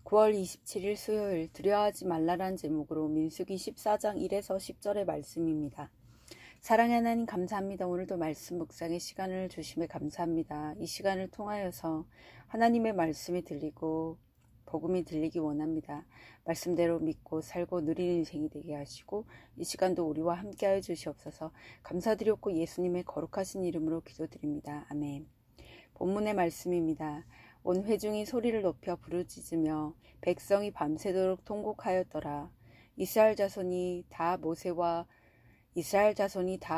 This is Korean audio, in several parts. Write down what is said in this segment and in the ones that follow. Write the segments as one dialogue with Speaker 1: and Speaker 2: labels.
Speaker 1: 9월 27일 수요일 두려워하지 말라란 제목으로 민수기 14장 1에서 10절의 말씀입니다. 사랑의 하나님 감사합니다. 오늘도 말씀 묵상의 시간을 주심에 감사합니다. 이 시간을 통하여서 하나님의 말씀이 들리고 복음이 들리기 원합니다. 말씀대로 믿고 살고 누리는 인생이 되게 하시고 이 시간도 우리와 함께하여 주시옵소서. 감사드렸고 예수님의 거룩하신 이름으로 기도드립니다. 아멘. 본문의 말씀입니다. 온 회중이 소리를 높여 부르짖으며 백성이 밤새도록 통곡하였더라. 이스라엘 자손이 다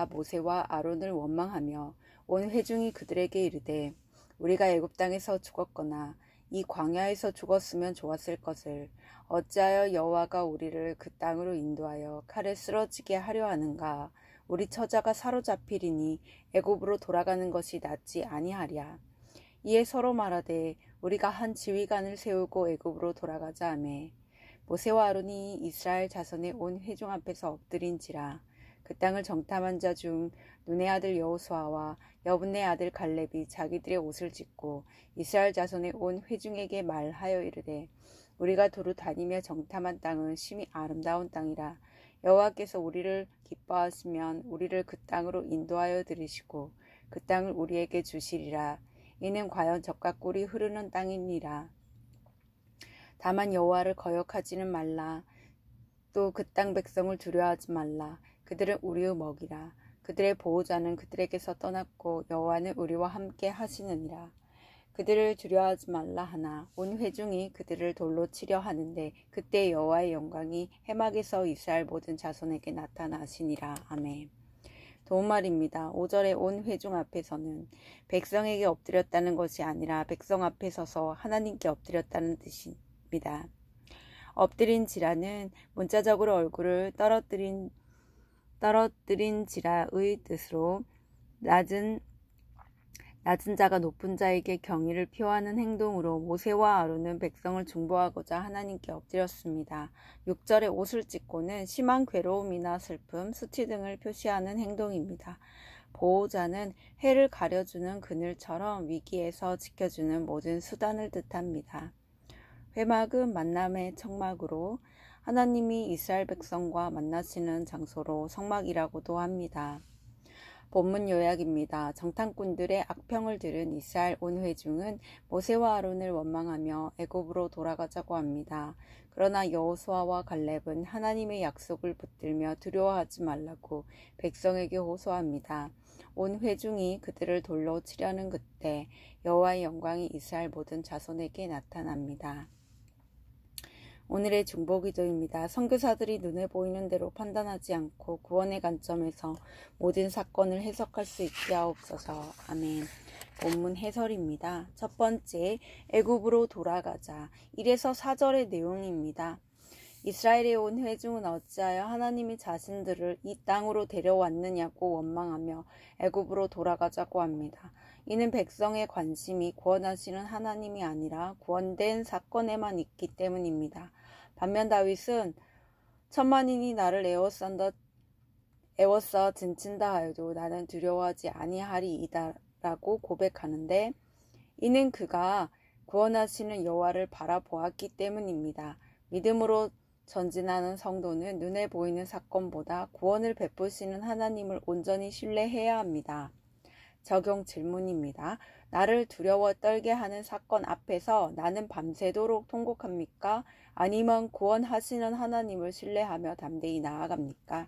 Speaker 1: 모세와 아론을 원망하며 온 회중이 그들에게 이르되 우리가 애굽 땅에서 죽었거나 이 광야에서 죽었으면 좋았을 것을 어찌하여 여호와가 우리를 그 땅으로 인도하여 칼에 쓰러지게 하려 하는가. 우리 처자가 사로잡히리니 애굽으로 돌아가는 것이 낫지 아니하랴. 이에 서로 말하되 우리가 한 지휘관을 세우고 애굽으로 돌아가자 하매 모세와 아론이 이스라엘 자손의 온 회중 앞에서 엎드린지라. 그 땅을 정탐한 자 중 눈의 아들 여호수아와 여분의 아들 갈렙이 자기들의 옷을 찢고 이스라엘 자손의 온 회중에게 말하여 이르되 우리가 두루 다니며 정탐한 땅은 심히 아름다운 땅이라. 여호와께서 우리를 기뻐하시면 우리를 그 땅으로 인도하여 들이시고 그 땅을 우리에게 주시리라. 이는 과연 젖과 꿀이 흐르는 땅이니라. 다만 여호와를 거역하지는 말라. 또 그 땅 백성을 두려워하지 말라. 그들은 우리의 먹이라. 그들의 보호자는 그들에게서 떠났고 여호와는 우리와 함께 하시느니라. 그들을 두려워하지 말라 하나 온 회중이 그들을 돌로 치려 하는데 그때 여호와의 영광이 해막에서 이스라엘 모든 자손에게 나타나시니라. 아멘. 도움말입니다. 5절에 온 회중 앞에서는 백성에게 엎드렸다는 것이 아니라 백성 앞에 서서 하나님께 엎드렸다는 뜻입니다. 엎드린지라는 문자적으로 얼굴을 떨어뜨린지라의 뜻으로 낮은 자가 높은 자에게 경의를 표하는 행동으로 모세와 아론은 백성을 중보하고자 하나님께 엎드렸습니다. 6절에 옷을 찢고는 심한 괴로움이나 슬픔, 수치 등을 표시하는 행동입니다. 보호자는 해를 가려주는 그늘처럼 위기에서 지켜주는 모든 수단을 뜻합니다. 회막은 만남의 청막으로 하나님이 이스라엘 백성과 만나시는 장소로 성막이라고도 합니다. 본문 요약입니다. 정탐꾼들의 악평을 들은 이스라엘 온 회중은 모세와 아론을 원망하며 애굽으로 돌아가자고 합니다. 그러나 여호수아와 갈렙은 하나님의 약속을 붙들며 두려워하지 말라고 백성에게 호소합니다. 온 회중이 그들을 돌로 치려는 그때 여호와의 영광이 이스라엘 모든 자손에게 나타납니다. 오늘의 중보기도입니다. 선교사들이 눈에 보이는 대로 판단하지 않고 구원의 관점에서 모든 사건을 해석할 수 있게 하옵소서. 아멘. 본문 해설입니다. 첫 번째, 애굽으로 돌아가자. 1에서 4절의 내용입니다. 이스라엘에 온 회중은 어찌하여 하나님이 자신들을 이 땅으로 데려왔느냐고 원망하며 애굽으로 돌아가자고 합니다. 이는 백성의 관심이 구원하시는 하나님이 아니라 구원된 사건에만 있기 때문입니다. 반면 다윗은 천만인이 나를 애워싸 진친다 하여도 나는 두려워하지 아니하리이다 라고 고백하는데 이는 그가 구원하시는 여호와를 바라보았기 때문입니다. 믿음으로 전진하는 성도는 눈에 보이는 사건보다 구원을 베푸시는 하나님을 온전히 신뢰해야 합니다. 적용 질문입니다. 나를 두려워 떨게 하는 사건 앞에서 나는 밤새도록 통곡합니까? 아니면 구원하시는 하나님을 신뢰하며 담대히 나아갑니까?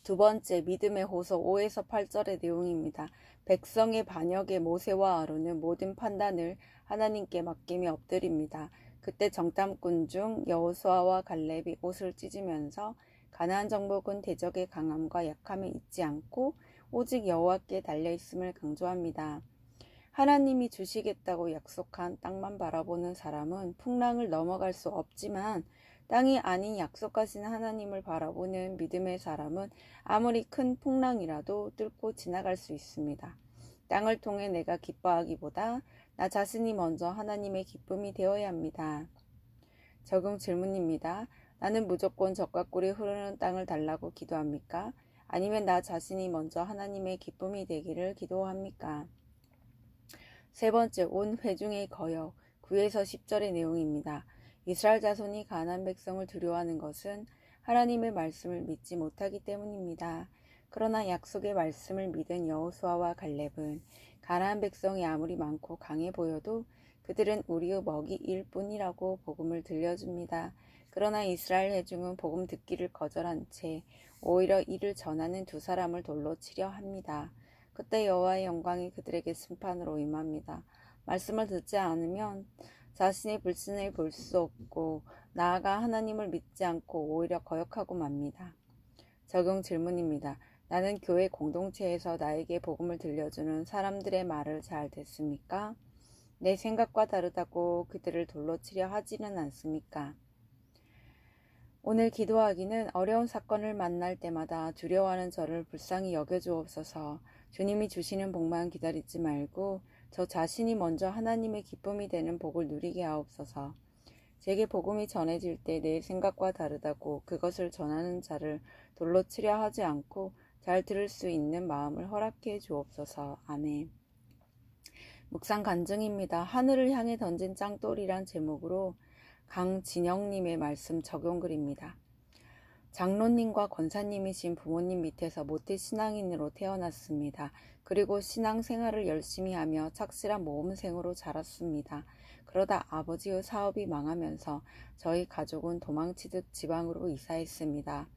Speaker 1: 두 번째, 믿음의 호소 5에서 8절의 내용입니다. 백성의 반역에 모세와 아론은 모든 판단을 하나님께 맡기며 엎드립니다. 그때 정탐꾼 중 여호수아와 갈렙이 옷을 찢으면서 가나안 정복은 대적의 강함과 약함에 있지 않고 오직 여호와께 달려있음을 강조합니다. 하나님이 주시겠다고 약속한 땅만 바라보는 사람은 풍랑을 넘어갈 수 없지만 땅이 아닌 약속하신 하나님을 바라보는 믿음의 사람은 아무리 큰 풍랑이라도 뚫고 지나갈 수 있습니다. 땅을 통해 내가 기뻐하기보다 나 자신이 먼저 하나님의 기쁨이 되어야 합니다. 적용 질문입니다. 나는 무조건 젖과 꿀이 흐르는 땅을 달라고 기도합니까? 아니면 나 자신이 먼저 하나님의 기쁨이 되기를 기도합니까? 세 번째, 온 회중의 거역 9에서 10절의 내용입니다. 이스라엘 자손이 가나안 백성을 두려워하는 것은 하나님의 말씀을 믿지 못하기 때문입니다. 그러나 약속의 말씀을 믿은 여호수아와 갈렙은 가나안 백성이 아무리 많고 강해 보여도 그들은 우리의 먹이일 뿐이라고 복음을 들려줍니다. 그러나 이스라엘 회중은 복음 듣기를 거절한 채 오히려 이를 전하는 두 사람을 돌로 치려 합니다. 그때 여호와의 영광이 그들에게 심판으로 임합니다. 말씀을 듣지 않으면 자신의 불신을 볼 수 없고 나아가 하나님을 믿지 않고 오히려 거역하고 맙니다. 적용 질문입니다. 나는 교회 공동체에서 나에게 복음을 들려주는 사람들의 말을 잘 듣습니까? 내 생각과 다르다고 그들을 돌로 치려 하지는 않습니까? 오늘 기도하기는 어려운 사건을 만날 때마다 두려워하는 저를 불쌍히 여겨주옵소서. 주님이 주시는 복만 기다리지 말고 저 자신이 먼저 하나님의 기쁨이 되는 복을 누리게 하옵소서. 제게 복음이 전해질 때 내 생각과 다르다고 그것을 전하는 자를 돌로 치려 하지 않고 잘 들을 수 있는 마음을 허락해 주옵소서. 아멘. 묵상 간증입니다. 하늘을 향해 던진 짱돌이란 제목으로 강진영님의 말씀 적용글입니다. 장로님과 권사님이신 부모님 밑에서 모태 신앙인으로 태어났습니다. 그리고 신앙생활을 열심히 하며 착실한 모험생으로 자랐습니다. 그러다 아버지의 사업이 망하면서 저희 가족은 도망치듯 지방으로 이사했습니다.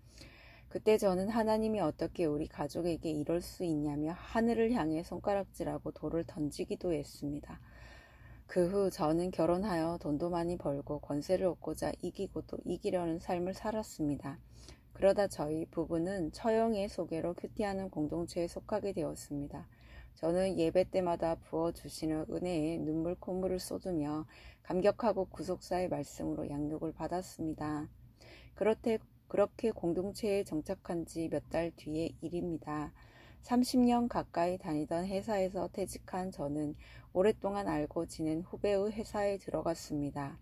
Speaker 1: 그때 저는 하나님이 어떻게 우리 가족에게 이럴 수 있냐며 하늘을 향해 손가락질하고 돌을 던지기도 했습니다. 그 후 저는 결혼하여 돈도 많이 벌고 권세를 얻고자 이기고 또 이기려는 삶을 살았습니다. 그러다 저희 부부는 처형의 소개로 큐티하는 공동체에 속하게 되었습니다. 저는 예배 때마다 부어주시는 은혜에 눈물 콧물을 쏟으며 감격하고 구속사의 말씀으로 양육을 받았습니다. 그렇게 공동체에 정착한 지 몇 달 뒤의 일입니다. 30년 가까이 다니던 회사에서 퇴직한 저는 오랫동안 알고 지낸 후배의 회사에 들어갔습니다.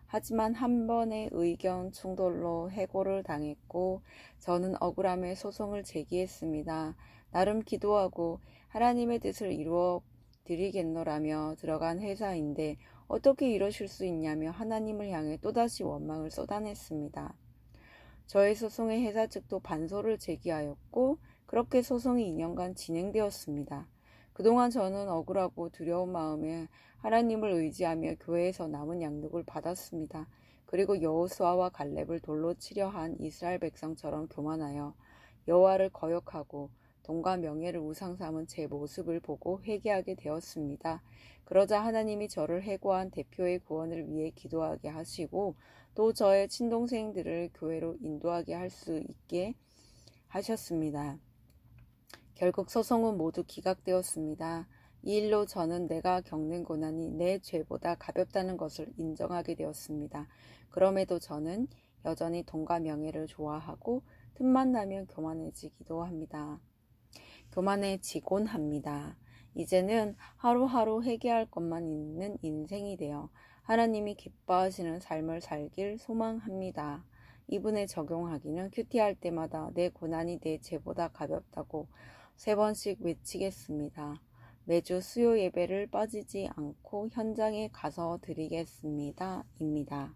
Speaker 1: 하지만 한 번의 의견 충돌로 해고를 당했고 저는 억울함에 소송을 제기했습니다. 나름 기도하고 하나님의 뜻을 이루어 드리겠노라며 들어간 회사인데 어떻게 이러실 수 있냐며 하나님을 향해 또다시 원망을 쏟아냈습니다. 저의 소송에 회사 측도 반소를 제기하였고 그렇게 소송이 2년간 진행되었습니다. 그동안 저는 억울하고 두려운 마음에 하나님을 의지하며 교회에서 남은 양육을 받았습니다. 그리고 여호수아와 갈렙을 돌로 치려 한 이스라엘 백성처럼 교만하여 여호와를 거역하고 돈과 명예를 우상 삼은 제 모습을 보고 회개하게 되었습니다. 그러자 하나님이 저를 해고한 대표의 구원을 위해 기도하게 하시고 또 저의 친동생들을 교회로 인도하게 할 수 있게 하셨습니다. 결국 소송은 모두 기각되었습니다. 이 일로 저는 내가 겪는 고난이 내 죄보다 가볍다는 것을 인정하게 되었습니다. 그럼에도 저는 여전히 돈과 명예를 좋아하고 틈만 나면 교만해지기도 합니다. 교만해지곤 합니다. 이제는 하루하루 회개할 것만 있는 인생이 되어 하나님이 기뻐하시는 삶을 살길 소망합니다. 이분에 적용하기는 큐티할 때마다 내 고난이 내 죄보다 가볍다고 3번씩 외치겠습니다. 매주 수요 예배를 빠지지 않고 현장에 가서 드리겠습니다. 입니다.